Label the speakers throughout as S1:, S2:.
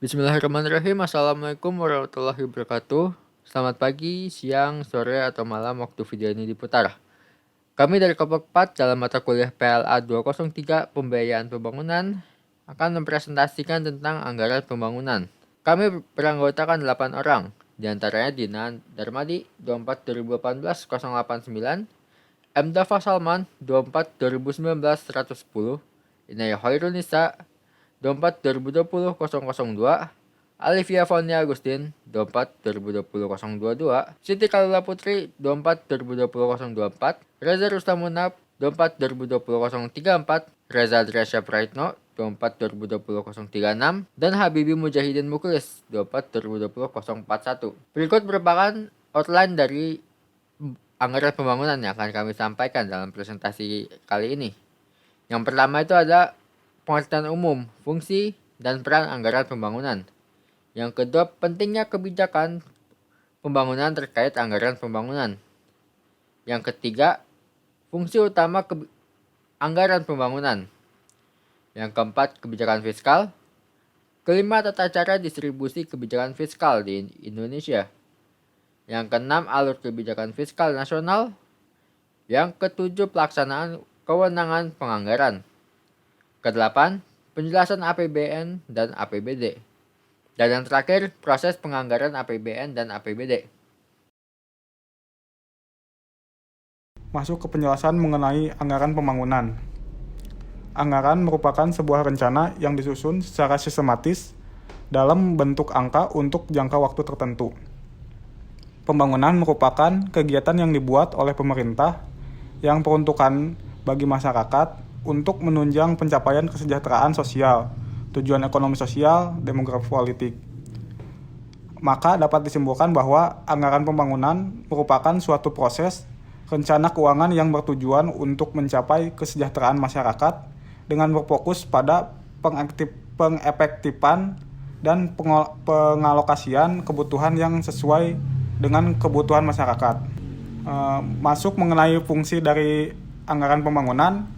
S1: Bismillahirrahmanirrahim. Assalamualaikum warahmatullahi wabarakatuh. Selamat pagi, siang, sore, atau malam waktu video ini diputar. Kami dari Kelompok 4 dalam mata kuliah PLA 203 Pembiayaan Pembangunan akan mempresentasikan tentang anggaran pembangunan. Kami beranggotakan 8 orang, diantaranya Dina Darmadi 24 2018 089, M. Dava Salman 24 2019 110, Inaya Hoirunisa 24 2020 002, Alivia Faunia Agustin 24 2020 022, Siti Kalula Putri 24 2020 024, Reza Rustamunab 24 2020 034, Reza Adriasya Praitno 24 2020 036, dan Habibi Mujahidin Muklis 24 2020 041. Berikut merupakan outline dari anggaran pembangunan yang akan kami sampaikan dalam presentasi kali ini. Yang pertama itu ada pengertian umum, fungsi, dan peran anggaran pembangunan. Yang kedua, pentingnya kebijakan pembangunan terkait anggaran pembangunan. Yang ketiga, fungsi utama anggaran pembangunan. Yang keempat, kebijakan fiskal. Kelima, tata cara distribusi kebijakan fiskal di Indonesia. Yang keenam, alur kebijakan fiskal nasional. Yang ketujuh, pelaksanaan kewenangan penganggaran. Kedelapan, penjelasan APBN dan APBD. Dan yang terakhir, proses penganggaran APBN dan APBD.
S2: Masuk ke penjelasan mengenai anggaran pembangunan. Anggaran merupakan sebuah rencana yang disusun secara sistematis dalam bentuk angka untuk jangka waktu tertentu. Pembangunan merupakan kegiatan yang dibuat oleh pemerintah yang peruntukan bagi masyarakat untuk menunjang pencapaian kesejahteraan sosial, tujuan ekonomi sosial, demografi politik. Maka dapat disimpulkan bahwa anggaran pembangunan merupakan suatu proses rencana keuangan yang bertujuan untuk mencapai kesejahteraan masyarakat dengan berfokus pada pengefektifan dan pengalokasian kebutuhan yang sesuai dengan kebutuhan masyarakat. Masuk mengenai fungsi dari anggaran pembangunan,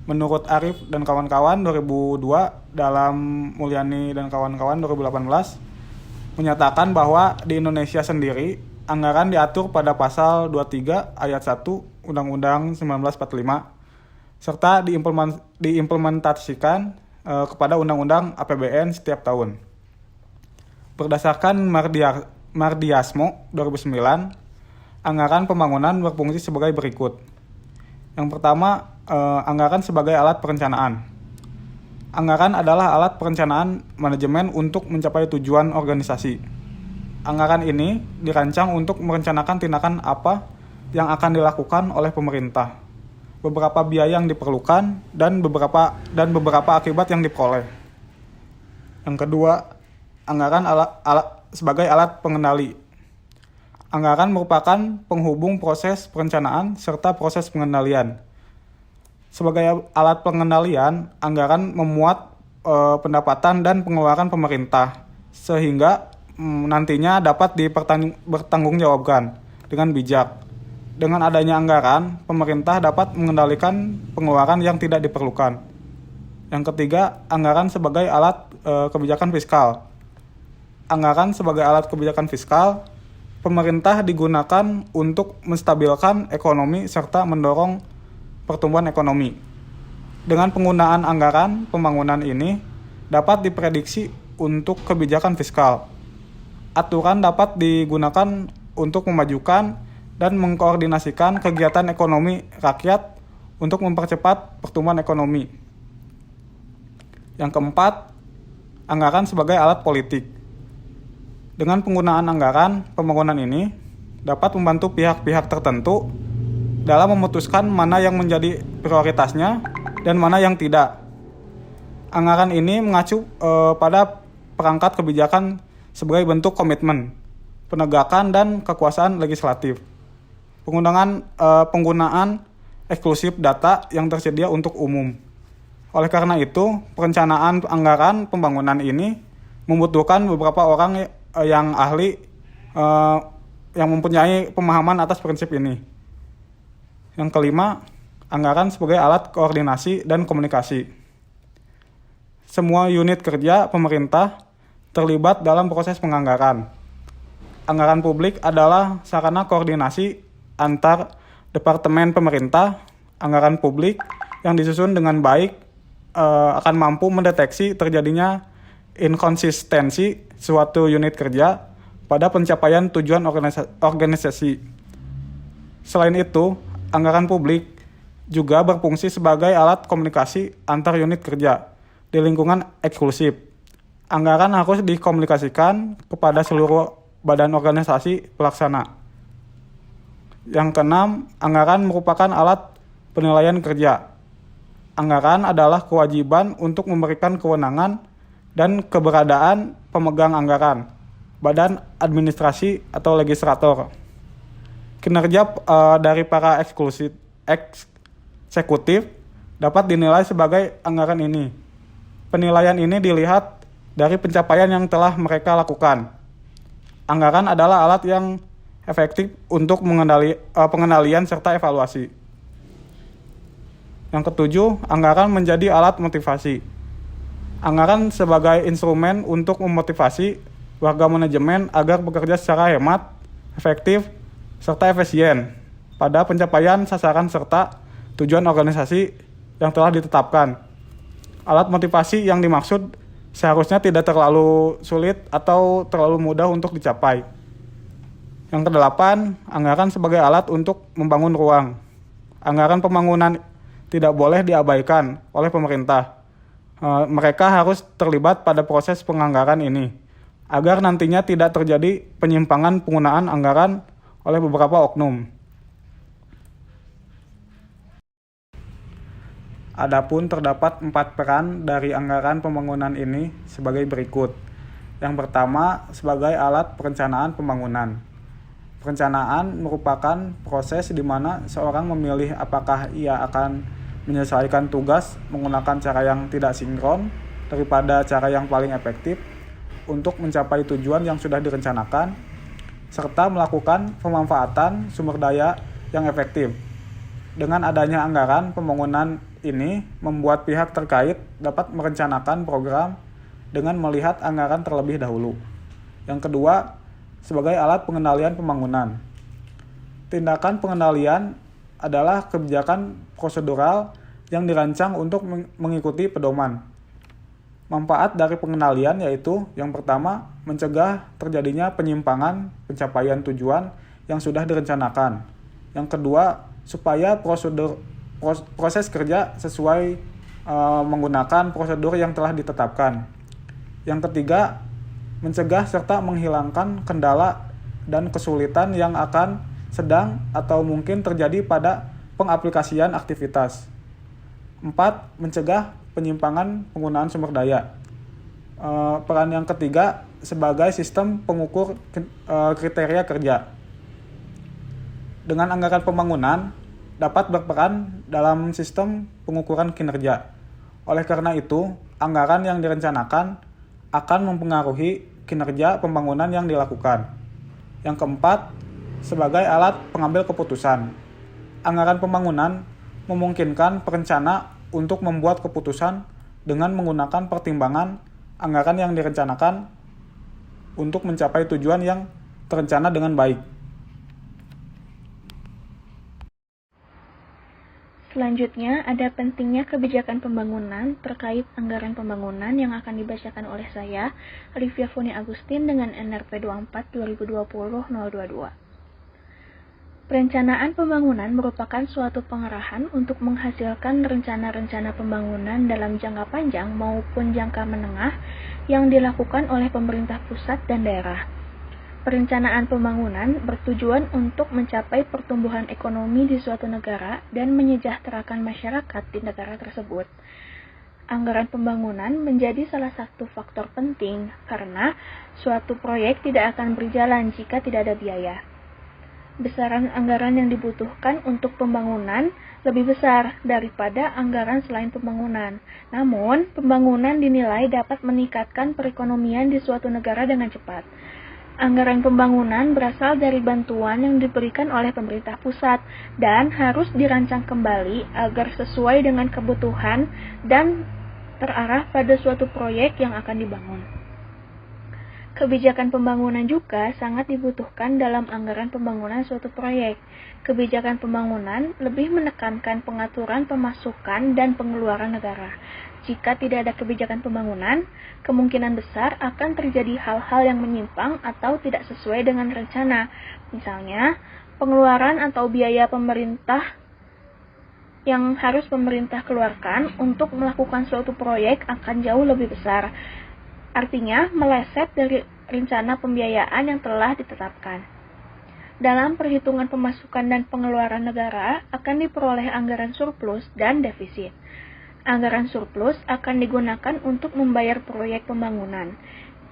S2: menurut Arif dan kawan-kawan 2002 dalam Mulyani dan kawan-kawan 2018 menyatakan bahwa di Indonesia sendiri anggaran diatur pada pasal 23 ayat 1 Undang-Undang 1945 serta diimplementasikan kepada Undang-Undang APBN setiap tahun. Berdasarkan Mardiasmo 2009, anggaran pembangunan berfungsi sebagai berikut. Yang pertama, anggaran sebagai alat perencanaan. Anggaran adalah alat perencanaan manajemen untuk mencapai tujuan organisasi. Anggaran ini dirancang untuk merencanakan tindakan apa yang akan dilakukan oleh pemerintah, beberapa biaya yang diperlukan, dan beberapa akibat yang diperoleh. Yang kedua, anggaran sebagai alat pengendali. Anggaran merupakan penghubung proses perencanaan serta proses pengendalian. Sebagai alat pengendalian, anggaran memuat pendapatan dan pengeluaran pemerintah, sehingga nantinya dapat dipertanggungjawabkan dengan bijak. Dengan adanya anggaran, pemerintah dapat mengendalikan pengeluaran yang tidak diperlukan. Yang ketiga, anggaran sebagai alat kebijakan fiskal. Anggaran sebagai alat kebijakan fiskal, pemerintah digunakan untuk menstabilkan ekonomi serta mendorong pertumbuhan ekonomi. Dengan penggunaan anggaran pembangunan ini dapat diprediksi untuk kebijakan fiskal. Aturan dapat digunakan untuk memajukan dan mengkoordinasikan kegiatan ekonomi rakyat untuk mempercepat pertumbuhan ekonomi. Yang keempat, anggaran sebagai alat politik. Dengan penggunaan anggaran pembangunan ini dapat membantu pihak-pihak tertentu dalam memutuskan mana yang menjadi prioritasnya dan mana yang tidak. Anggaran ini mengacu pada perangkat kebijakan sebagai bentuk komitmen, penegakan, dan kekuasaan legislatif. Penggunaan eksklusif data yang tersedia untuk umum. Oleh karena itu, perencanaan anggaran pembangunan ini membutuhkan beberapa orang yang ahli yang mempunyai pemahaman atas prinsip ini. Yang kelima, anggaran sebagai alat koordinasi dan komunikasi. Semua unit kerja pemerintah terlibat dalam proses penganggaran. Anggaran publik adalah sarana koordinasi antar departemen pemerintah. Anggaran publik yang disusun dengan baik akan mampu mendeteksi terjadinya inkonsistensi suatu unit kerja pada pencapaian tujuan organisasi. Selain itu, anggaran publik juga berfungsi sebagai alat komunikasi antar unit kerja di lingkungan eksklusif. Anggaran harus dikomunikasikan kepada seluruh badan organisasi pelaksana. Yang keenam, anggaran merupakan alat penilaian kerja. Anggaran adalah kewajiban untuk memberikan kewenangan dan keberadaan pemegang anggaran, badan administrasi atau legislator. Kinerja dari para eksekutif dapat dinilai sebagai anggaran ini. Penilaian ini dilihat dari pencapaian yang telah mereka lakukan. Anggaran adalah alat yang efektif untuk pengendalian serta evaluasi. Yang ketujuh, anggaran menjadi alat motivasi. Anggaran sebagai instrumen untuk memotivasi warga manajemen agar bekerja secara hemat, efektif, serta efisien pada pencapaian sasaran serta tujuan organisasi yang telah ditetapkan. Alat motivasi yang dimaksud seharusnya tidak terlalu sulit atau terlalu mudah untuk dicapai. Yang kedelapan, anggaran sebagai alat untuk membangun ruang. Anggaran pembangunan tidak boleh diabaikan oleh pemerintah. Mereka harus terlibat pada proses penganggaran ini, agar nantinya tidak terjadi penyimpangan penggunaan anggaran oleh beberapa oknum. Adapun terdapat 4 peran dari anggaran pembangunan ini sebagai berikut. Yang pertama, sebagai alat perencanaan pembangunan. Perencanaan merupakan proses di mana seorang memilih apakah ia akan menyelesaikan tugas menggunakan cara yang tidak sinkron daripada cara yang paling efektif untuk mencapai tujuan yang sudah direncanakan, serta melakukan pemanfaatan sumber daya yang efektif. Dengan adanya anggaran pembangunan ini membuat pihak terkait dapat merencanakan program dengan melihat anggaran terlebih dahulu. Yang kedua, sebagai alat pengendalian pembangunan. Tindakan pengendalian adalah kebijakan prosedural yang dirancang untuk mengikuti pedoman. Manfaat dari pengendalian yaitu yang pertama, mencegah terjadinya penyimpangan pencapaian tujuan yang sudah direncanakan. Yang kedua, supaya proses kerja sesuai menggunakan prosedur yang telah ditetapkan. Yang ketiga, mencegah serta menghilangkan kendala dan kesulitan yang akan sedang atau mungkin terjadi pada pengaplikasian aktivitas. 4. Mencegah penyimpangan penggunaan sumber daya. Peran yang ketiga sebagai sistem pengukur kriteria kerja. Dengan anggaran pembangunan dapat berperan dalam sistem pengukuran kinerja. Oleh karena itu, anggaran yang direncanakan akan mempengaruhi kinerja pembangunan yang dilakukan. Yang keempat, sebagai alat pengambil keputusan. Anggaran pembangunan memungkinkan perencana untuk membuat keputusan dengan menggunakan pertimbangan anggaran yang direncanakan untuk mencapai tujuan yang terencana dengan baik.
S3: Selanjutnya, ada pentingnya kebijakan pembangunan terkait anggaran pembangunan yang akan dibacakan oleh saya, Olivia Funi Agustin dengan NRP 24 2020-022. Perencanaan pembangunan merupakan suatu pengerahan untuk menghasilkan rencana-rencana pembangunan dalam jangka panjang maupun jangka menengah yang dilakukan oleh pemerintah pusat dan daerah. Perencanaan pembangunan bertujuan untuk mencapai pertumbuhan ekonomi di suatu negara dan menyejahterakan masyarakat di negara tersebut. Anggaran pembangunan menjadi salah satu faktor penting karena suatu proyek tidak akan berjalan jika tidak ada biaya. Besaran anggaran yang dibutuhkan untuk pembangunan lebih besar daripada anggaran selain pembangunan. Namun, pembangunan dinilai dapat meningkatkan perekonomian di suatu negara dengan cepat. Anggaran pembangunan berasal dari bantuan yang diberikan oleh pemerintah pusat dan harus dirancang kembali agar sesuai dengan kebutuhan dan terarah pada suatu proyek yang akan dibangun. Kebijakan pembangunan juga sangat dibutuhkan dalam anggaran pembangunan suatu proyek. Kebijakan pembangunan lebih menekankan pengaturan pemasukan dan pengeluaran negara. Jika tidak ada kebijakan pembangunan, kemungkinan besar akan terjadi hal-hal yang menyimpang atau tidak sesuai dengan rencana. Misalnya, pengeluaran atau biaya pemerintah yang harus pemerintah keluarkan untuk melakukan suatu proyek akan jauh lebih besar. Artinya, meleset dari rencana pembiayaan yang telah ditetapkan. Dalam perhitungan pemasukan dan pengeluaran negara akan diperoleh anggaran surplus dan defisit. Anggaran surplus akan digunakan untuk membayar proyek pembangunan.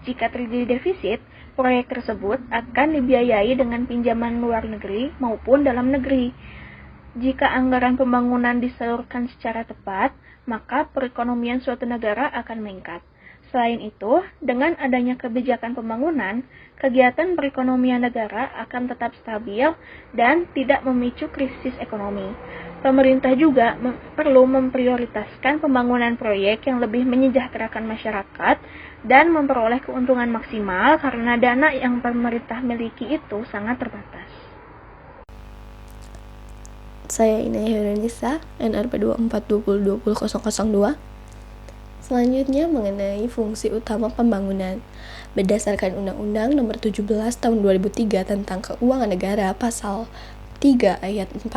S3: Jika terjadi defisit, proyek tersebut akan dibiayai dengan pinjaman luar negeri maupun dalam negeri. Jika anggaran pembangunan disalurkan secara tepat, maka perekonomian suatu negara akan meningkat. Selain itu, dengan adanya kebijakan pembangunan, kegiatan perekonomian negara akan tetap stabil dan tidak memicu krisis ekonomi. Pemerintah juga perlu memprioritaskan pembangunan proyek yang lebih menyejahterakan masyarakat dan memperoleh keuntungan maksimal karena dana yang pemerintah miliki itu sangat terbatas.
S4: Saya Inaya Yuranisa, NRP 2420200002. Selanjutnya mengenai fungsi utama pembangunan. Berdasarkan Undang-Undang Nomor 17 Tahun 2003 tentang Keuangan Negara Pasal 3 Ayat 4,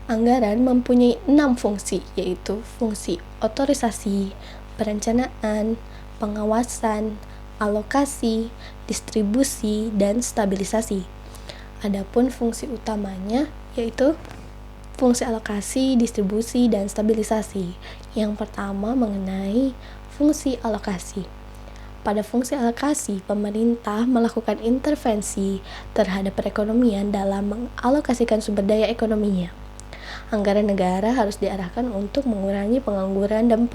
S4: anggaran mempunyai 6 fungsi, yaitu fungsi otorisasi, perencanaan, pengawasan, alokasi, distribusi, dan stabilisasi. Adapun fungsi utamanya yaitu fungsi alokasi, distribusi, dan stabilisasi. Yang pertama mengenai fungsi alokasi. Pada fungsi alokasi, pemerintah melakukan intervensi terhadap perekonomian dalam mengalokasikan sumber daya ekonominya. Anggaran negara harus diarahkan untuk mengurangi pengangguran dan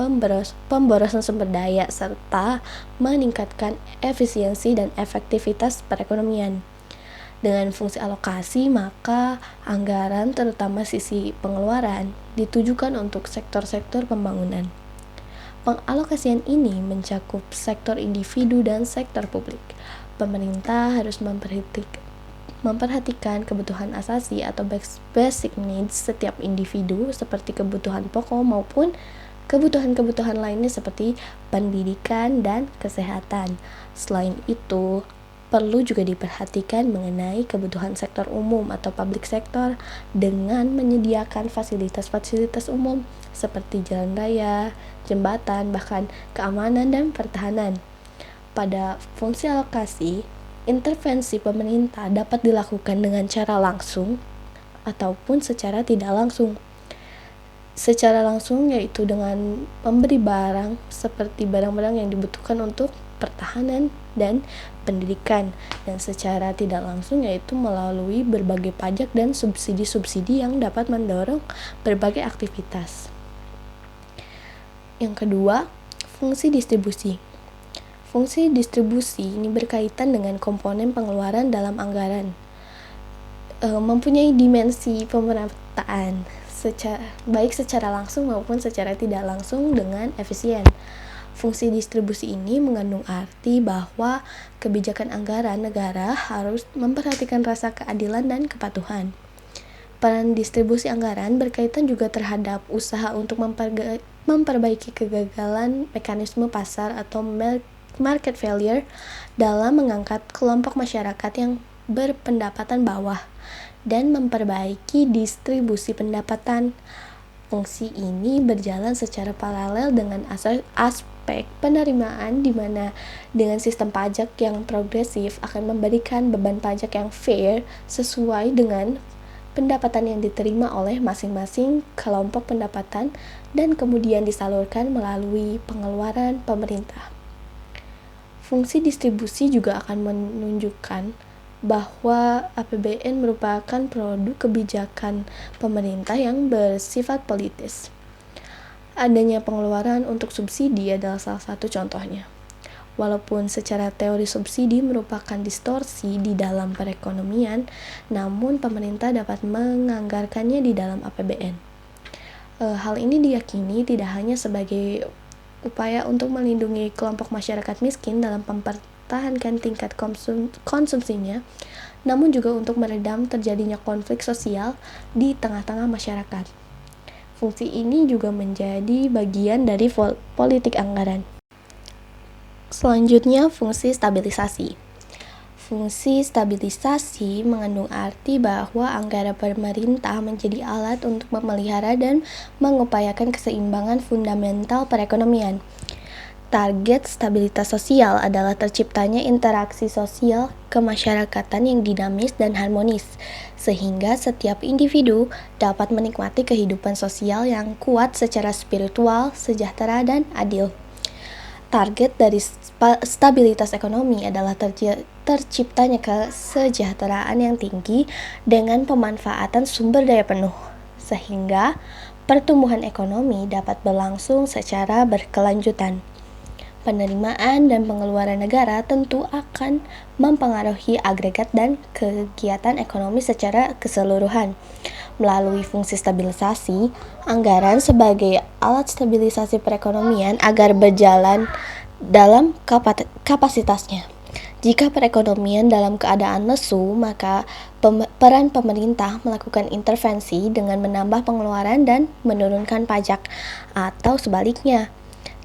S4: pemborosan sumber daya serta meningkatkan efisiensi dan efektivitas perekonomian. Dengan fungsi alokasi, maka anggaran terutama sisi pengeluaran ditujukan untuk sektor-sektor pembangunan. Pengalokasian ini mencakup sektor individu dan sektor publik. Pemerintah harus memperhatikan kebutuhan asasi atau basic needs setiap individu seperti kebutuhan pokok maupun kebutuhan-kebutuhan lainnya seperti pendidikan dan kesehatan. Selain itu, perlu juga diperhatikan mengenai kebutuhan sektor umum atau public sector dengan menyediakan fasilitas-fasilitas umum seperti jalan raya, jembatan, bahkan keamanan dan pertahanan. Pada fungsi alokasi, intervensi pemerintah dapat dilakukan dengan cara langsung ataupun secara tidak langsung. Secara langsung yaitu dengan memberi barang seperti barang-barang yang dibutuhkan untuk pertahanan dan pendidikan, dan secara tidak langsung yaitu melalui berbagai pajak dan subsidi-subsidi yang dapat mendorong berbagai aktivitas. Yang kedua, fungsi distribusi. Fungsi distribusi ini berkaitan dengan komponen pengeluaran dalam anggaran. Mempunyai dimensi pemerataan baik secara langsung maupun secara tidak langsung dengan efisien. Fungsi distribusi ini mengandung arti bahwa kebijakan anggaran negara harus memperhatikan rasa keadilan dan kepatuhan. Peran distribusi anggaran berkaitan juga terhadap usaha untuk memperbaiki kegagalan mekanisme pasar atau market failure dalam mengangkat kelompok masyarakat yang berpendapatan bawah dan memperbaiki distribusi pendapatan. Fungsi ini berjalan secara paralel dengan aspek penerimaan, di mana dengan sistem pajak yang progresif akan memberikan beban pajak yang fair sesuai dengan pendapatan yang diterima oleh masing-masing kelompok pendapatan dan kemudian disalurkan melalui pengeluaran pemerintah. Fungsi distribusi juga akan menunjukkan bahwa APBN merupakan produk kebijakan pemerintah yang bersifat politis. Adanya pengeluaran untuk subsidi adalah salah satu contohnya. Walaupun secara teori subsidi merupakan distorsi di dalam perekonomian, namun pemerintah dapat menganggarkannya di dalam APBN. Hal ini diyakini tidak hanya sebagai upaya untuk melindungi kelompok masyarakat miskin dalam mempertahankan tingkat konsumsinya, namun juga untuk meredam terjadinya konflik sosial di tengah-tengah masyarakat. Fungsi ini juga menjadi bagian dari politik anggaran. Selanjutnya, fungsi stabilisasi. Fungsi stabilisasi mengandung arti bahwa anggaran pemerintah menjadi alat untuk memelihara dan mengupayakan keseimbangan fundamental perekonomian. Target stabilitas sosial adalah terciptanya interaksi sosial kemasyarakatan yang dinamis dan harmonis, sehingga setiap individu dapat menikmati kehidupan sosial yang kuat secara spiritual, sejahtera, dan adil. Target dari stabilitas ekonomi adalah terciptanya kesejahteraan yang tinggi dengan pemanfaatan sumber daya penuh, sehingga pertumbuhan ekonomi dapat berlangsung secara berkelanjutan. Penerimaan dan pengeluaran negara tentu akan mempengaruhi agregat dan kegiatan ekonomi secara keseluruhan. Melalui fungsi stabilisasi, anggaran sebagai alat stabilisasi perekonomian agar berjalan dalam kapasitasnya. Jika perekonomian dalam keadaan lesu, maka peran pemerintah melakukan intervensi dengan menambah pengeluaran dan menurunkan pajak, atau sebaliknya.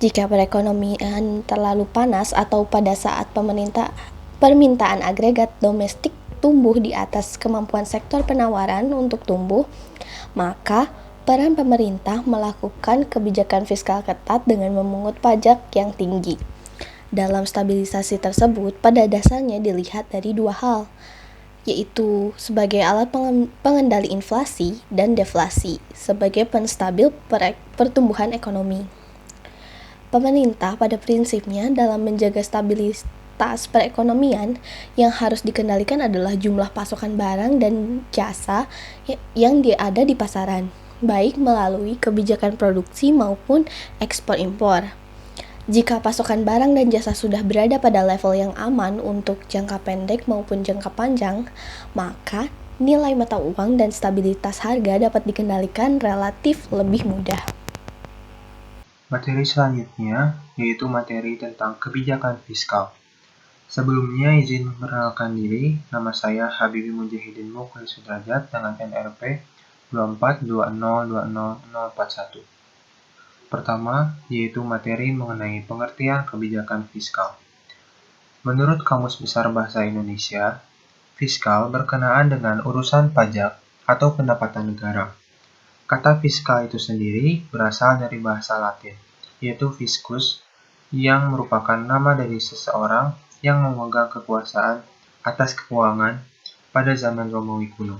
S4: Jika perekonomian terlalu panas atau pada saat permintaan agregat domestik tumbuh di atas kemampuan sektor penawaran untuk tumbuh, maka peran pemerintah melakukan kebijakan fiskal ketat dengan memungut pajak yang tinggi. Dalam stabilisasi tersebut, pada dasarnya dilihat dari dua hal, yaitu sebagai alat pengendali inflasi dan deflasi, sebagai penstabil pertumbuhan ekonomi. Pemerintah pada prinsipnya dalam menjaga stabilitas perekonomian yang harus dikendalikan adalah jumlah pasokan barang dan jasa yang ada di pasaran, baik melalui kebijakan produksi maupun ekspor-impor. Jika pasokan barang dan jasa sudah berada pada level yang aman untuk jangka pendek maupun jangka panjang, maka nilai mata uang dan stabilitas harga dapat dikendalikan relatif lebih mudah.
S5: Materi selanjutnya yaitu materi tentang kebijakan fiskal. Sebelumnya izin memperkenalkan diri, nama saya Habibie Mujahidin Mukli Sudrajat dengan NRP 242020041. Pertama, yaitu materi mengenai pengertian kebijakan fiskal. Menurut Kamus Besar Bahasa Indonesia, fiskal berkenaan dengan urusan pajak atau pendapatan negara. Kata fiskal itu sendiri berasal dari bahasa Latin, yaitu fiscus, yang merupakan nama dari seseorang yang memegang kekuasaan atas keuangan pada zaman Romawi kuno.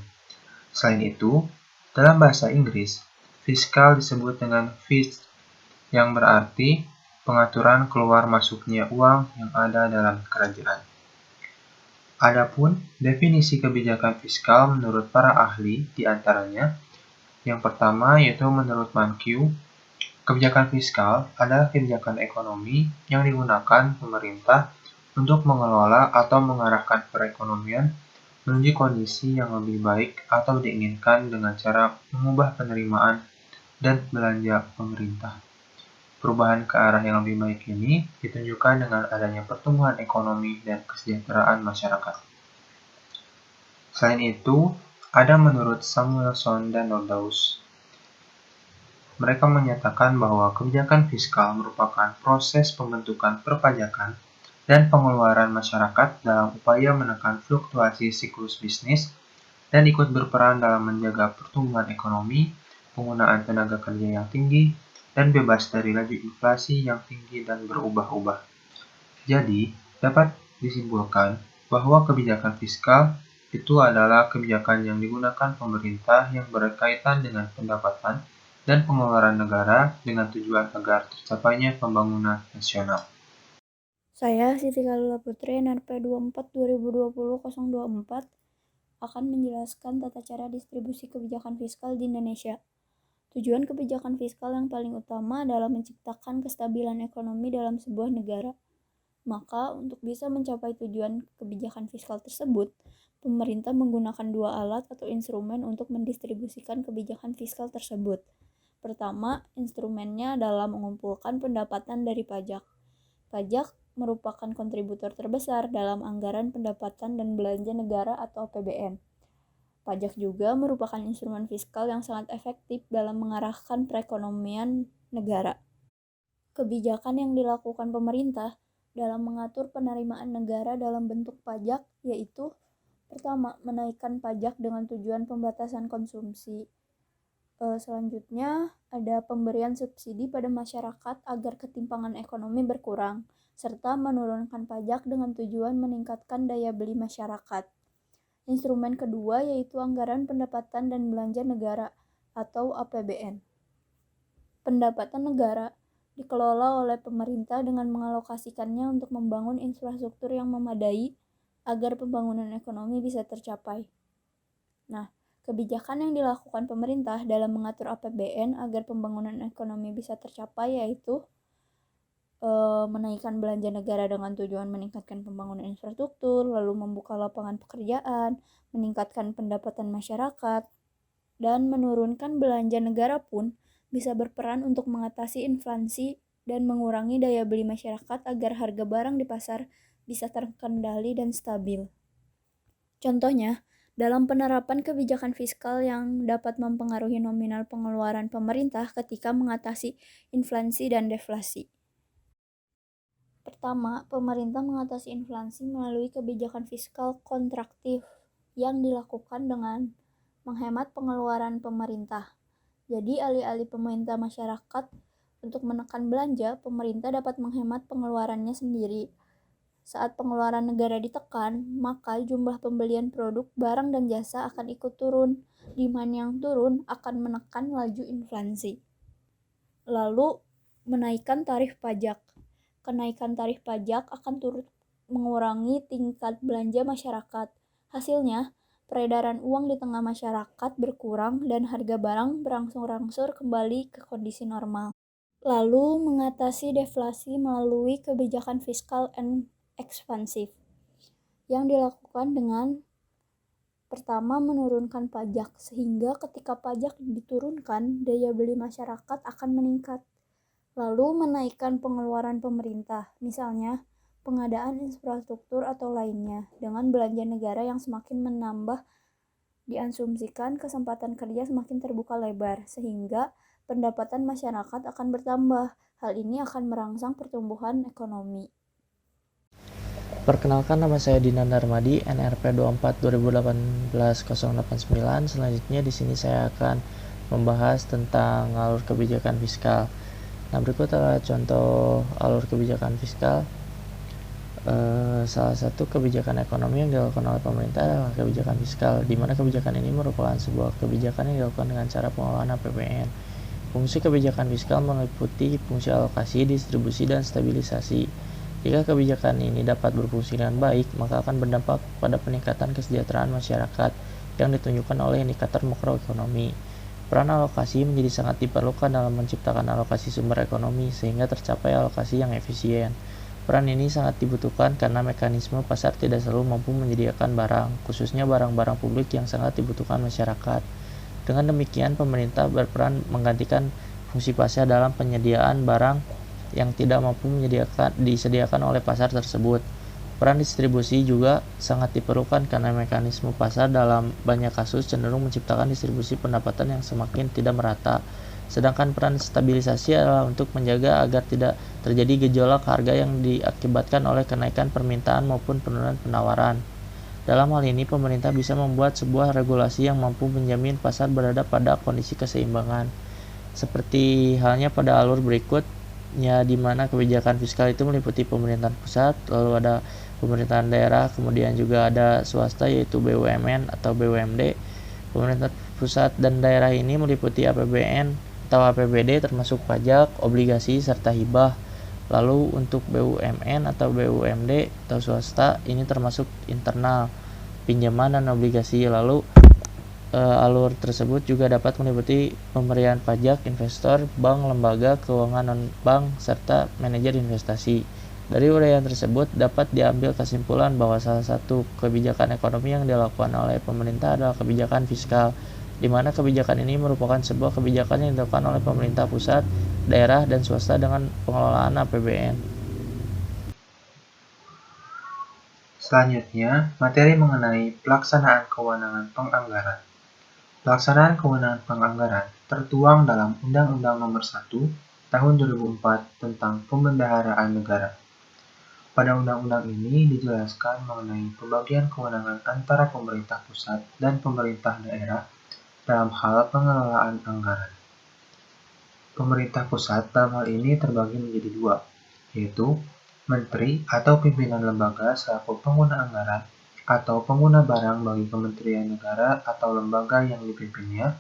S5: Selain itu, dalam bahasa Inggris, fiskal disebut dengan fisc, yang berarti pengaturan keluar masuknya uang yang ada dalam kerajaan. Adapun definisi kebijakan fiskal menurut para ahli diantaranya, yang pertama yaitu menurut Mankiw, kebijakan fiskal adalah kebijakan ekonomi yang digunakan pemerintah untuk mengelola atau mengarahkan perekonomian menuju kondisi yang lebih baik atau diinginkan dengan cara mengubah penerimaan dan belanja pemerintah. Perubahan ke arah yang lebih baik ini ditunjukkan dengan adanya pertumbuhan ekonomi dan kesejahteraan masyarakat. Selain itu, ada menurut Samuelson dan Nordhaus. Mereka menyatakan bahwa kebijakan fiskal merupakan proses pembentukan perpajakan dan pengeluaran masyarakat dalam upaya menekan fluktuasi siklus bisnis dan ikut berperan dalam menjaga pertumbuhan ekonomi, penggunaan tenaga kerja yang tinggi, dan bebas dari laju inflasi yang tinggi dan berubah-ubah. Jadi, dapat disimpulkan bahwa kebijakan fiskal itu adalah kebijakan yang digunakan pemerintah yang berkaitan dengan pendapatan dan pengeluaran negara dengan tujuan agar tercapainya pembangunan nasional.
S6: Saya, Siti Kalula Putri, NRP 24/2020-024, akan menjelaskan tata cara distribusi kebijakan fiskal di Indonesia. Tujuan kebijakan fiskal yang paling utama adalah menciptakan kestabilan ekonomi dalam sebuah negara. Maka, untuk bisa mencapai tujuan kebijakan fiskal tersebut, pemerintah menggunakan dua alat atau instrumen untuk mendistribusikan kebijakan fiskal tersebut. Pertama, instrumennya adalah mengumpulkan pendapatan dari pajak. Pajak merupakan kontributor terbesar dalam anggaran pendapatan dan belanja negara atau APBN. Pajak juga merupakan instrumen fiskal yang sangat efektif dalam mengarahkan perekonomian negara. Kebijakan yang dilakukan pemerintah dalam mengatur penerimaan negara dalam bentuk pajak yaitu: pertama, menaikkan pajak dengan tujuan pembatasan konsumsi. Selanjutnya, ada pemberian subsidi pada masyarakat agar ketimpangan ekonomi berkurang, serta menurunkan pajak dengan tujuan meningkatkan daya beli masyarakat. Instrumen kedua yaitu anggaran pendapatan dan belanja negara atau APBN. Pendapatan negara dikelola oleh pemerintah dengan mengalokasikannya untuk membangun infrastruktur yang memadai agar pembangunan ekonomi bisa tercapai. Nah, kebijakan yang dilakukan pemerintah dalam mengatur APBN agar pembangunan ekonomi bisa tercapai yaitu menaikkan belanja negara dengan tujuan meningkatkan pembangunan infrastruktur, lalu membuka lapangan pekerjaan, meningkatkan pendapatan masyarakat, dan menurunkan belanja negara pun bisa berperan untuk mengatasi inflasi dan mengurangi daya beli masyarakat agar harga barang di pasar bisa terkendali dan stabil. Contohnya, dalam penerapan kebijakan fiskal yang dapat mempengaruhi nominal pengeluaran pemerintah ketika mengatasi inflasi dan deflasi. Pertama, pemerintah mengatasi inflasi melalui kebijakan fiskal kontraktif yang dilakukan dengan menghemat pengeluaran pemerintah. Jadi, alih-alih pemerintah masyarakat untuk menekan belanja, pemerintah dapat menghemat pengeluarannya sendiri. Saat pengeluaran negara ditekan, maka jumlah pembelian produk, barang, dan jasa akan ikut turun. Demand yang turun akan menekan laju inflasi. Lalu, menaikkan tarif pajak. Kenaikan tarif pajak akan turut mengurangi tingkat belanja masyarakat. Hasilnya, peredaran uang di tengah masyarakat berkurang dan harga barang berangsur-angsur kembali ke kondisi normal. Lalu, mengatasi deflasi melalui kebijakan fiskal ekspansif yang dilakukan dengan pertama, menurunkan pajak sehingga ketika pajak diturunkan, daya beli masyarakat akan meningkat. Lalu, menaikkan pengeluaran pemerintah, misalnya pengadaan infrastruktur atau lainnya, dengan belanja negara yang semakin menambah. Diasumsikan kesempatan kerja semakin terbuka lebar, sehingga pendapatan masyarakat akan bertambah. Hal ini akan merangsang pertumbuhan ekonomi.
S7: Perkenalkan, nama saya Dinan Darmadi, NRP 24 2018 089. Selanjutnya di sini saya akan membahas tentang alur kebijakan fiskal. Nah, berikut adalah contoh alur kebijakan fiskal. Salah satu kebijakan ekonomi yang dilakukan oleh pemerintah adalah kebijakan fiskal, di mana kebijakan ini merupakan sebuah kebijakan yang dilakukan dengan cara pengelolaan APBN. Fungsi kebijakan fiskal meliputi fungsi alokasi, distribusi, dan stabilisasi. Jika kebijakan ini dapat berfungsi dengan baik, maka akan berdampak pada peningkatan kesejahteraan masyarakat yang ditunjukkan oleh indikator makroekonomi. Peran alokasi menjadi sangat diperlukan dalam menciptakan alokasi sumber ekonomi sehingga tercapai alokasi yang efisien. Peran ini sangat dibutuhkan karena mekanisme pasar tidak selalu mampu menyediakan barang, khususnya barang-barang publik yang sangat dibutuhkan masyarakat. Dengan demikian, pemerintah berperan menggantikan fungsi pasar dalam penyediaan barang yang tidak mampu disediakan oleh pasar tersebut. Peran distribusi juga sangat diperlukan karena mekanisme pasar dalam banyak kasus cenderung menciptakan distribusi pendapatan yang semakin tidak merata. Sedangkan peran stabilisasi adalah untuk menjaga agar tidak terjadi gejolak harga yang diakibatkan oleh kenaikan permintaan maupun penurunan penawaran. Dalam hal ini, pemerintah bisa membuat sebuah regulasi yang mampu menjamin pasar berada pada kondisi keseimbangan. Seperti halnya pada alur berikutnya, di mana kebijakan fiskal itu meliputi pemerintahan pusat, lalu ada pemerintahan daerah, kemudian juga ada swasta yaitu BUMN atau BUMD. Pemerintah pusat dan daerah ini meliputi APBN atau APBD termasuk pajak, obligasi, serta hibah. Lalu untuk BUMN atau BUMD atau swasta ini termasuk internal, pinjaman dan obligasi. Lalu alur tersebut juga dapat meliputi pemberian pajak, investor, bank, lembaga keuangan non-bank, serta manajer investasi. Dari uraian tersebut dapat diambil kesimpulan bahwa salah satu kebijakan ekonomi yang dilakukan oleh pemerintah adalah kebijakan fiskal, di mana kebijakan ini merupakan sebuah kebijakan yang dilakukan oleh pemerintah pusat, daerah, dan swasta dengan pengelolaan APBN.
S5: Selanjutnya, materi mengenai pelaksanaan kewenangan penganggaran. Pelaksanaan kewenangan penganggaran tertuang dalam Undang-Undang Nomor 1 Tahun 2004 tentang Pembendaharaan Negara. Pada undang-undang ini dijelaskan mengenai pembagian kewenangan antara pemerintah pusat dan pemerintah daerah dalam hal pengelolaan anggaran. Pemerintah pusat dalam hal ini terbagi menjadi dua, yaitu menteri atau pimpinan lembaga selaku pengguna anggaran atau pengguna barang bagi kementerian negara atau lembaga yang dipimpinnya,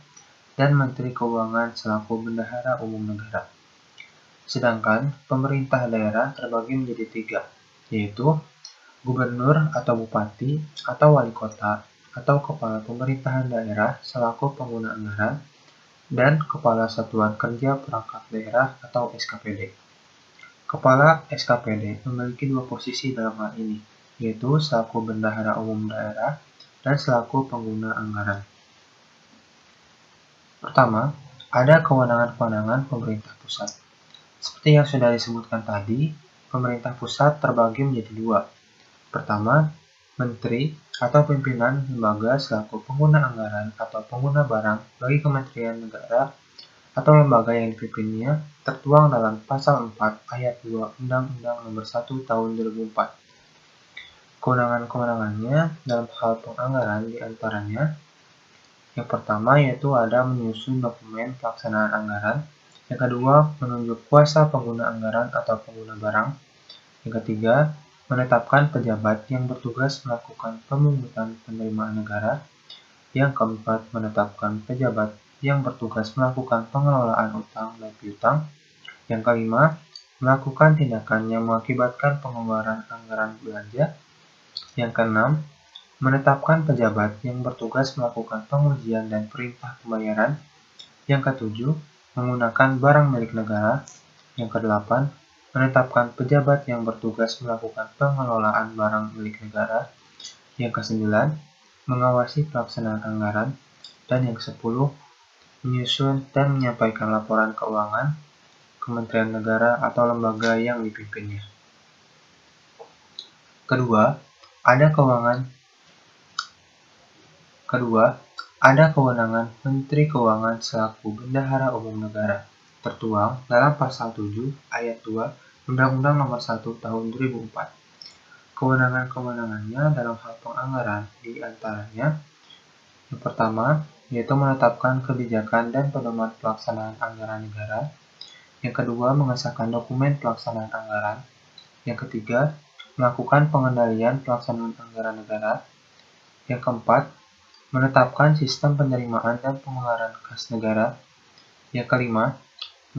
S5: dan Menteri Keuangan selaku Bendahara Umum Negara. Sedangkan pemerintah daerah terbagi menjadi tiga, yaitu gubernur atau bupati atau wali kota atau kepala pemerintahan daerah selaku pengguna anggaran, dan kepala satuan kerja perangkat daerah atau SKPD. Kepala SKPD memiliki dua posisi dalam hal ini, yaitu selaku Bendahara Umum Daerah dan selaku pengguna anggaran. Pertama, ada kewenangan-kewenangan pemerintah pusat. Seperti yang sudah disebutkan tadi, pemerintah pusat terbagi menjadi dua. Pertama, menteri atau pimpinan lembaga selaku pengguna anggaran atau pengguna barang bagi kementerian negara atau lembaga yang dipimpinnya tertuang dalam Pasal 4 Ayat 2 Undang-Undang Nomor 1 Tahun 2004. Kewenangan-kewenangannya dalam hal penganggaran diantaranya: yang pertama yaitu ada menyusun dokumen pelaksanaan anggaran, yang kedua menunjuk kuasa pengguna anggaran atau pengguna barang, yang ketiga menetapkan pejabat yang bertugas melakukan pemungutan penerimaan negara, yang keempat menetapkan pejabat yang bertugas melakukan pengelolaan utang dan piutang, yang kelima melakukan tindakan yang mengakibatkan pengeluaran anggaran belanja, yang keenam menetapkan pejabat yang bertugas melakukan pengujian dan perintah pembayaran, yang ketujuh menggunakan barang milik negara, yang kedelapan menetapkan pejabat yang bertugas melakukan pengelolaan barang milik negara, yang kesembilan mengawasi pelaksanaan anggaran, dan yang kesepuluh menyusun dan menyampaikan laporan keuangan kementerian negara atau lembaga yang dipimpinnya. Kedua, ada kewenangan Menteri Keuangan selaku Bendahara Umum Negara, tertuang dalam Pasal 7 Ayat 2 Undang-Undang Nomor 1 Tahun 2004. Kewenangan-kewenangannya dalam hal penganggaran diantaranya: yang pertama, yaitu menetapkan kebijakan dan pedoman pelaksanaan anggaran negara. Yang kedua, mengesahkan dokumen pelaksanaan anggaran. Yang ketiga, melakukan pengendalian pelaksanaan anggaran negara. Yang keempat, menetapkan sistem penerimaan dan pengeluaran kas negara. Yang kelima,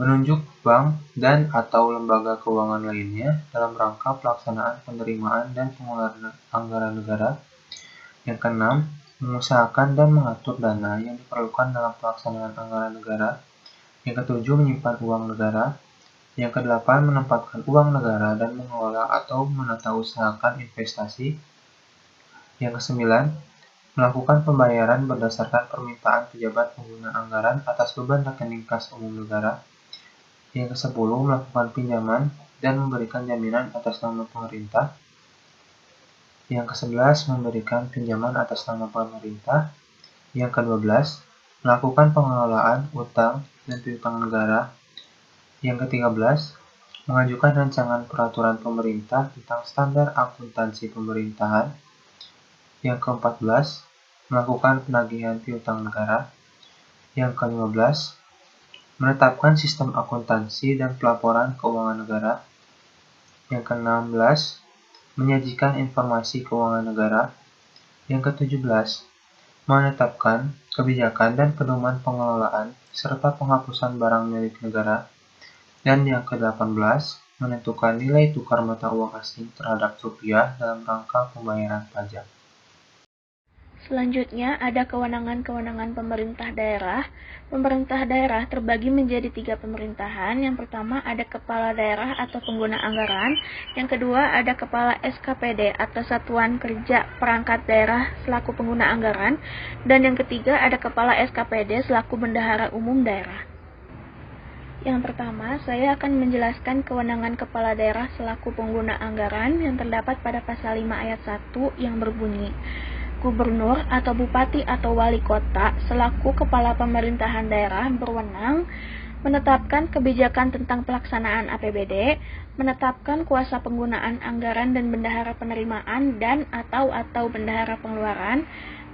S5: menunjuk bank dan atau lembaga keuangan lainnya dalam rangka pelaksanaan penerimaan dan pengeluaran anggaran negara. Yang keenam, mengusahakan dan mengatur dana yang diperlukan dalam pelaksanaan anggaran negara. Yang ketujuh, menyimpan uang negara. Yang kedelapan, menempatkan uang negara dan mengelola atau menata usahakan investasi. Yang kesembilan, melakukan pembayaran berdasarkan permintaan pejabat pengguna anggaran atas beban rekening kas umum negara. Yang kesepuluh, melakukan pinjaman dan memberikan jaminan atas nama pemerintah. Yang ke-11, memberikan pinjaman atas nama pemerintah. Yang ke-12, melakukan pengelolaan utang dan piutang negara. Yang ke-13, mengajukan rancangan peraturan pemerintah tentang standar akuntansi pemerintahan. Yang ke-14, melakukan penagihan piutang negara. Yang ke-15, menetapkan sistem akuntansi dan pelaporan keuangan negara. Yang ke-16, menyajikan informasi keuangan negara. Yang ke-17, menetapkan kebijakan dan pedoman pengelolaan serta penghapusan barang milik negara. Dan yang ke-18, menentukan nilai tukar mata uang asing terhadap rupiah dalam rangka pembayaran pajak.
S3: Selanjutnya, ada kewenangan-kewenangan pemerintah daerah. Pemerintah daerah terbagi menjadi 3 pemerintahan. Yang pertama, ada kepala daerah atau pengguna anggaran. Yang kedua, ada kepala SKPD atau satuan kerja perangkat daerah selaku pengguna anggaran. Dan yang ketiga, ada kepala SKPD selaku bendahara umum daerah. Yang pertama, saya akan menjelaskan kewenangan kepala daerah selaku pengguna anggaran yang terdapat pada pasal 5 ayat 1 yang berbunyi, Gubernur atau Bupati atau Wali Kota selaku kepala pemerintahan daerah berwenang menetapkan kebijakan tentang pelaksanaan APBD, menetapkan kuasa penggunaan anggaran dan bendahara penerimaan dan atau bendahara pengeluaran,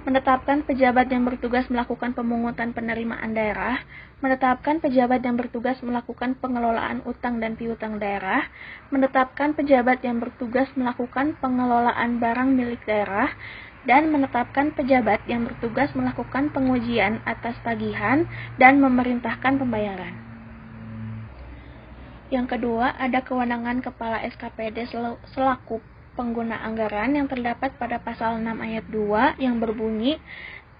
S3: menetapkan pejabat yang bertugas melakukan pemungutan penerimaan daerah, menetapkan pejabat yang bertugas melakukan pengelolaan utang dan piutang daerah, menetapkan pejabat yang bertugas melakukan pengelolaan barang milik daerah, dan menetapkan pejabat yang bertugas melakukan pengujian atas tagihan dan memerintahkan pembayaran. Yang kedua, ada kewenangan Kepala SKPD selaku pengguna anggaran yang terdapat pada pasal 6 ayat 2 yang berbunyi,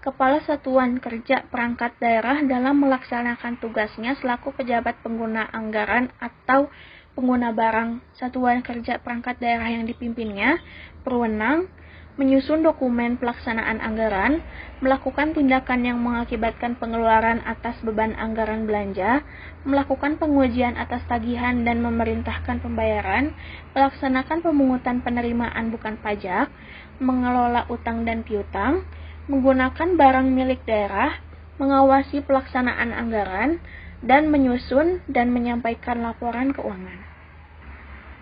S3: Kepala Satuan Kerja Perangkat Daerah dalam melaksanakan tugasnya selaku pejabat pengguna anggaran atau pengguna barang Satuan Kerja Perangkat Daerah yang dipimpinnya berwenang menyusun dokumen pelaksanaan anggaran, melakukan tindakan yang mengakibatkan pengeluaran atas beban anggaran belanja, melakukan pengujian atas tagihan dan memerintahkan pembayaran, melaksanakan pemungutan penerimaan bukan pajak, mengelola utang dan piutang, menggunakan barang milik daerah, mengawasi pelaksanaan anggaran, dan menyusun dan menyampaikan laporan keuangan.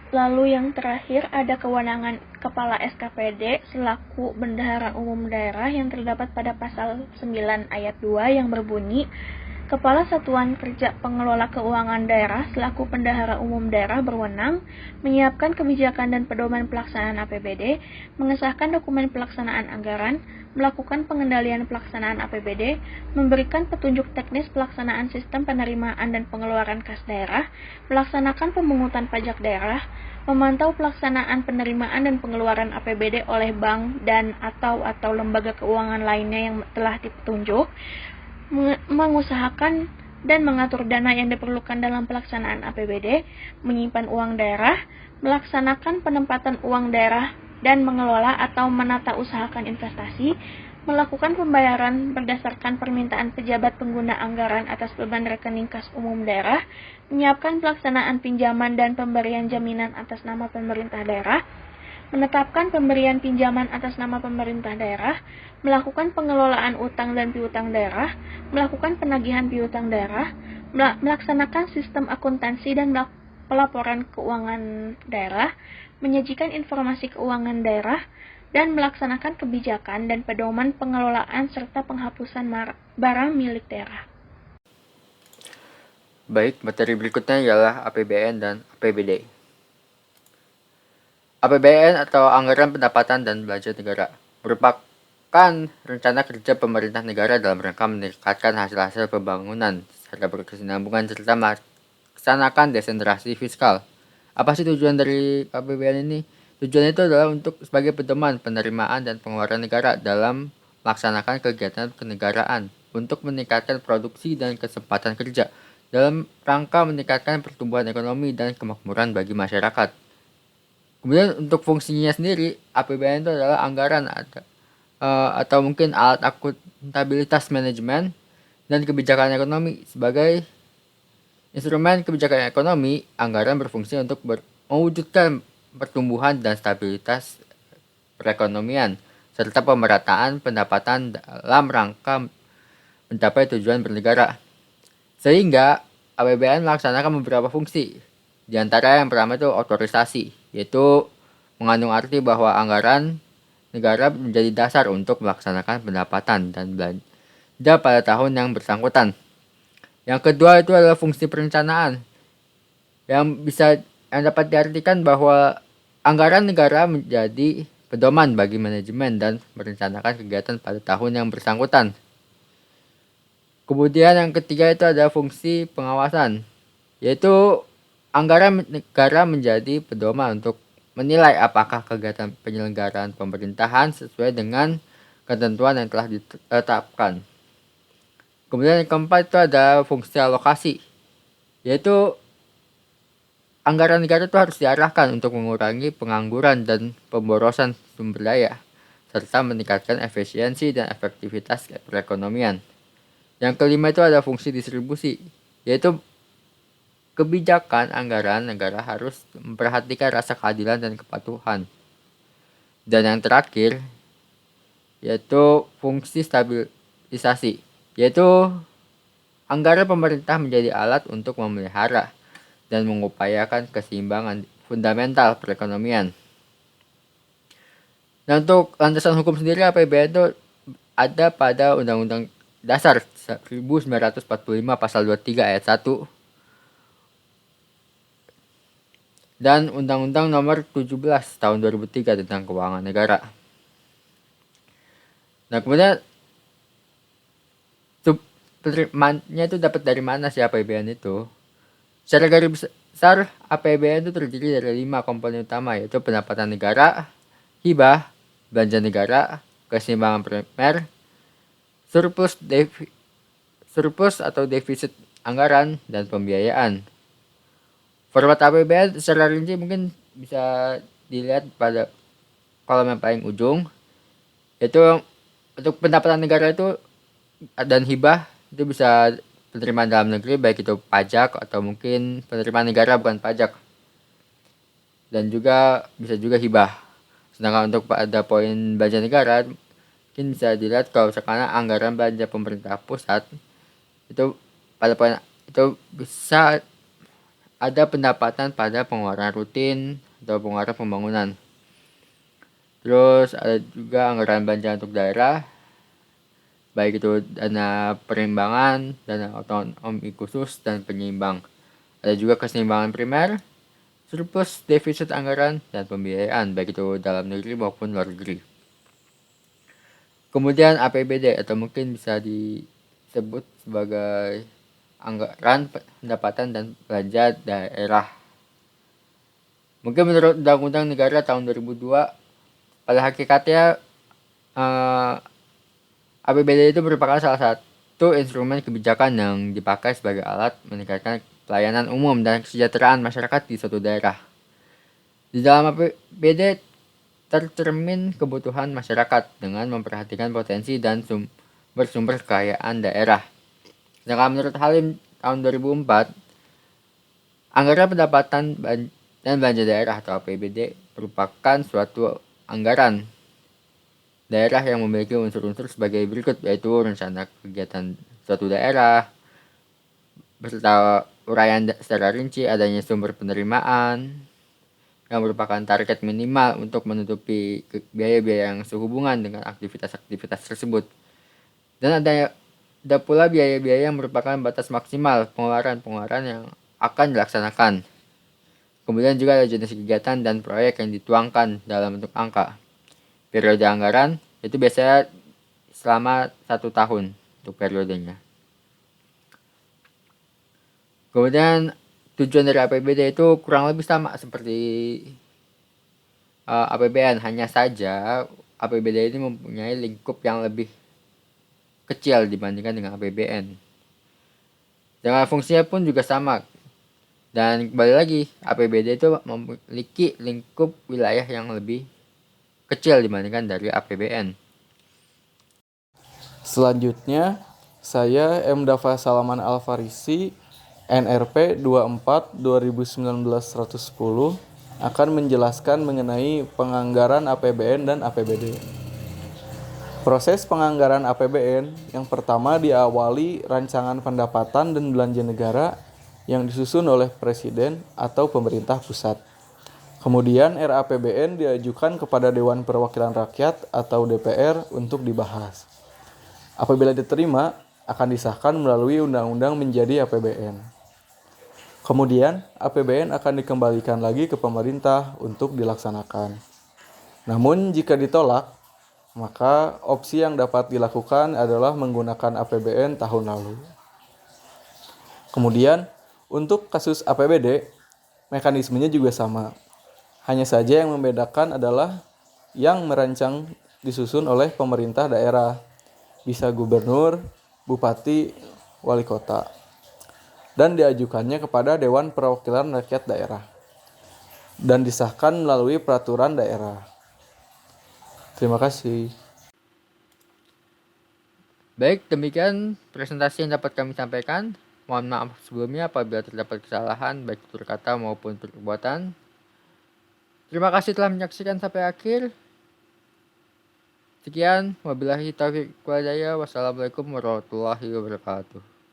S3: Lalu yang terakhir ada kewenangan Kepala SKPD selaku Bendahara Umum Daerah yang terdapat pada pasal 9 ayat 2 yang berbunyi, Kepala Satuan Kerja Pengelola Keuangan Daerah selaku Bendahara Umum Daerah berwenang menyiapkan kebijakan dan pedoman pelaksanaan APBD, mengesahkan dokumen pelaksanaan anggaran, melakukan pengendalian pelaksanaan APBD, memberikan petunjuk teknis pelaksanaan sistem penerimaan dan pengeluaran kas daerah, melaksanakan pemungutan pajak daerah, memantau pelaksanaan penerimaan dan pengeluaran APBD oleh bank dan atau lembaga keuangan lainnya yang telah ditunjuk, mengusahakan dan mengatur dana yang diperlukan dalam pelaksanaan APBD, menyimpan uang daerah, melaksanakan penempatan uang daerah dan mengelola atau menata usahakan investasi, melakukan pembayaran berdasarkan permintaan pejabat pengguna anggaran atas beban rekening kas umum daerah, menyiapkan pelaksanaan pinjaman dan pemberian jaminan atas nama pemerintah daerah, menetapkan pemberian pinjaman atas nama pemerintah daerah, melakukan pengelolaan utang dan piutang daerah, melakukan penagihan piutang daerah, melaksanakan sistem akuntansi dan pelaporan keuangan daerah, menyajikan informasi keuangan daerah, dan melaksanakan kebijakan dan pedoman pengelolaan serta penghapusan barang milik daerah.
S1: Baik, materi berikutnya ialah APBN dan APBD. APBN atau Anggaran Pendapatan dan Belanja Negara merupakan rencana kerja pemerintah negara dalam rangka meningkatkan hasil-hasil pembangunan secara berkesinambungan serta melaksanakan desentralisasi fiskal. Apa sih tujuan dari APBN ini? Tujuan itu adalah untuk sebagai pedoman penerimaan dan pengeluaran negara dalam melaksanakan kegiatan kenegaraan untuk meningkatkan produksi dan kesempatan kerja dalam rangka meningkatkan pertumbuhan ekonomi dan kemakmuran bagi masyarakat. Kemudian untuk fungsinya sendiri, APBN itu adalah anggaran atau mungkin alat akuntabilitas manajemen dan kebijakan ekonomi. Sebagai instrumen kebijakan ekonomi, anggaran berfungsi untuk mewujudkan pertumbuhan dan stabilitas perekonomian serta pemerataan pendapatan dalam rangka mencapai tujuan bernegara. Sehingga APBN melaksanakan beberapa fungsi. Di antara yang pertama itu otorisasi, yaitu mengandung arti bahwa anggaran negara menjadi dasar untuk melaksanakan pendapatan dan belanja pada tahun yang bersangkutan. Yang kedua itu adalah fungsi perencanaan, yang dapat diartikan bahwa anggaran negara menjadi pedoman bagi manajemen dan merencanakan kegiatan pada tahun yang bersangkutan. Kemudian yang ketiga itu ada fungsi pengawasan, yaitu anggaran negara menjadi pedoman untuk menilai apakah kegiatan penyelenggaraan pemerintahan sesuai dengan ketentuan yang telah ditetapkan. Kemudian yang keempat itu ada fungsi alokasi, yaitu anggaran negara itu harus diarahkan untuk mengurangi pengangguran dan pemborosan sumber daya, serta meningkatkan efisiensi dan efektivitas perekonomian. Yang kelima itu ada fungsi distribusi, yaitu kebijakan anggaran negara harus memperhatikan rasa keadilan dan kepatuhan. Dan yang terakhir yaitu fungsi stabilisasi, yaitu anggaran pemerintah menjadi alat untuk memelihara dan mengupayakan keseimbangan fundamental perekonomian. Nah, untuk landasan hukum sendiri APBN itu ada pada Undang-Undang Dasar 1945 Pasal 23 Ayat 1 dan Undang-Undang Nomor 17 Tahun 2003 tentang Keuangan Negara. Nah, kemudian penerimaannya itu dapat dari mana sih APBN itu? Secara garis besar, APBN itu terdiri dari 5 komponen utama, yaitu pendapatan negara, hibah, belanja negara, keseimbangan primer, surplus atau defisit anggaran, dan pembiayaan. Format APBN secara rinci mungkin bisa dilihat pada kolom yang paling ujung, yaitu untuk pendapatan negara itu dan hibah itu bisa penerimaan dalam negeri, baik itu pajak atau mungkin penerimaan negara bukan pajak, dan juga bisa juga hibah. Sedangkan untuk pada poin belanja negara mungkin bisa dilihat kalau misalkan anggaran belanja pemerintah pusat itu pada poin itu bisa ada pendapatan pada pengeluaran rutin atau pengeluaran pembangunan. Terus ada juga anggaran belanja untuk daerah, baik itu dana perimbangan, dana otonomi khusus, dan penyeimbang. Ada juga keseimbangan primer, surplus defisit anggaran, dan pembiayaan, baik itu dalam negeri maupun luar negeri. Kemudian APBD atau mungkin bisa disebut sebagai anggaran pendapatan dan belanja daerah. Mungkin menurut Undang-Undang Negara tahun 2002, pada hakikatnya APBD itu merupakan salah satu instrumen kebijakan yang dipakai sebagai alat meningkatkan pelayanan umum dan kesejahteraan masyarakat di suatu daerah. Di dalam APBD tercermin kebutuhan masyarakat dengan memperhatikan potensi dan sumber-sumber kekayaan daerah. Sedangkan menurut Halim tahun 2004, anggaran pendapatan dan belanja daerah atau APBD merupakan suatu anggaran daerah yang memiliki unsur-unsur sebagai berikut, yaitu rencana kegiatan suatu daerah, beserta uraian secara rinci adanya sumber penerimaan yang merupakan target minimal untuk menutupi biaya-biaya yang sehubungan dengan aktivitas-aktivitas tersebut. Dan ada pula biaya-biaya yang merupakan batas maksimal pengeluaran-pengeluaran yang akan dilaksanakan. Kemudian juga ada jenis kegiatan dan proyek yang dituangkan dalam bentuk angka. Periode anggaran itu biasanya selama 1 tahun untuk periodenya. Kemudian tujuan dari APBD itu kurang lebih sama seperti APBN, hanya saja APBD ini mempunyai lingkup yang lebih kecil dibandingkan dengan APBN. Dengan fungsinya pun juga sama. Dan kembali lagi, APBD itu memiliki lingkup wilayah yang lebih kecil dibandingkan dari APBN.
S8: Selanjutnya, saya M. Dafa Salaman Alfarisi, NRP 24/2019-110 akan menjelaskan mengenai penganggaran APBN dan APBD. Proses penganggaran APBN yang pertama diawali rancangan pendapatan dan belanja negara yang disusun oleh Presiden atau pemerintah pusat. Kemudian RAPBN diajukan kepada Dewan Perwakilan Rakyat atau DPR untuk dibahas. Apabila diterima, akan disahkan melalui undang-undang menjadi APBN. Kemudian, APBN akan dikembalikan lagi ke pemerintah untuk dilaksanakan. Namun, jika ditolak, maka opsi yang dapat dilakukan adalah menggunakan APBN tahun lalu. Kemudian, untuk kasus APBD, mekanismenya juga sama. Hanya saja yang membedakan adalah yang merancang disusun oleh pemerintah daerah, bisa gubernur, bupati, wali kota, dan diajukannya kepada Dewan Perwakilan Rakyat Daerah, dan disahkan melalui peraturan daerah. Terima kasih.
S1: Baik, demikian presentasi yang dapat kami sampaikan. Mohon maaf sebelumnya apabila terdapat kesalahan baik tutur kata maupun perbuatan. Terima kasih telah menyaksikan sampai akhir. Sekian, wabillahi taufiq wal hidayah. Wassalamualaikum warahmatullahi wabarakatuh.